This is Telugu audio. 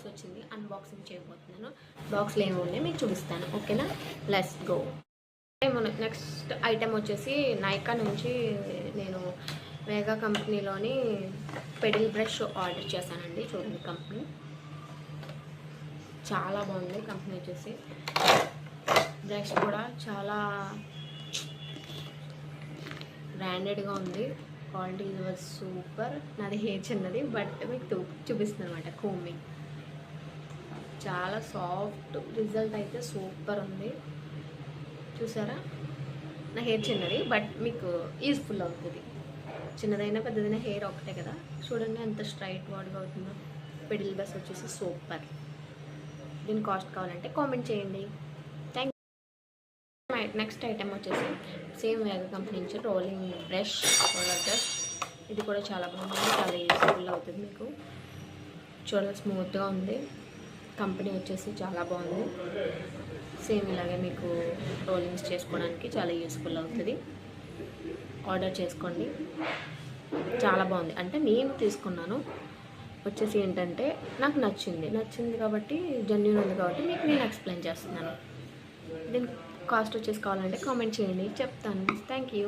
వచ్చింది, అన్బాక్సింగ్ చేయబోతున్నాను. బాక్స్లో ఏమి ఉన్నాయి మీకు చూపిస్తాను. ఓకేనా, లెట్స్ గో. నెక్స్ట్ ఐటెం వచ్చేసి నైకా నుంచి నేను మెగా కంపెనీలోని పెడిల్ బ్రష్ ఆర్డర్ చేశానండి. చూడండి, కంపెనీ చాలా బాగుంది. కంపెనీ వచ్చేసి బ్రష్ కూడా చాలా బ్రాండెడ్గా ఉంది. Quality was super. నాది హెయిర్ చిన్నది, బట్ మీకు చూపిస్తుంది అనమాట. కోమింగ్ చాలా సాఫ్ట్, రిజల్ట్ అయితే సూపర్ ఉంది. చూసారా, నా హెయిర్ చిన్నది, బట్ మీకు యూజ్ఫుల్ అవుతుంది. చిన్నదైనా పెద్దదైనా హెయిర్ ఒకటే కదా. చూడండి ఎంత స్ట్రైట్ వాడ్గా అవుతుందో. పెడిల్ బ్రష్ వచ్చేసి సూపర్. దీని కాస్ట్ కావాలంటే కామెంట్ చేయండి. Thank you. నెక్స్ట్ ఐటెం వచ్చేసి సేమ్ వేగ కంపెనీ నుంచి రోలింగ్ బ్రష్, రోలర్ బ్రష్. ఇది కూడా చాలా బాగుంది, చాలా యూస్ఫుల్ అవుతుంది మీకు. చాలా స్మూత్గా ఉంది. కంపెనీ వచ్చేసి చాలా బాగుంది. సేమ్ ఇలాగే మీకు రోలింగ్స్ చేసుకోవడానికి చాలా యూస్ఫుల్ అవుతుంది. ఆర్డర్ చేసుకోండి. చాలా బాగుంది. అంటే నేను తీసుకున్నాను వచ్చేసి ఏంటంటే నాకు నచ్చింది కాబట్టి, జెన్యూన్ ఉంది కాబట్టి మీకు నేను ఎక్స్ప్లెయిన్ చేస్తున్నాను. దీని కాస్ట్ వచ్చేసి కావాలంటే కామెంట్ చేయండి, చెప్తాను. Thank you.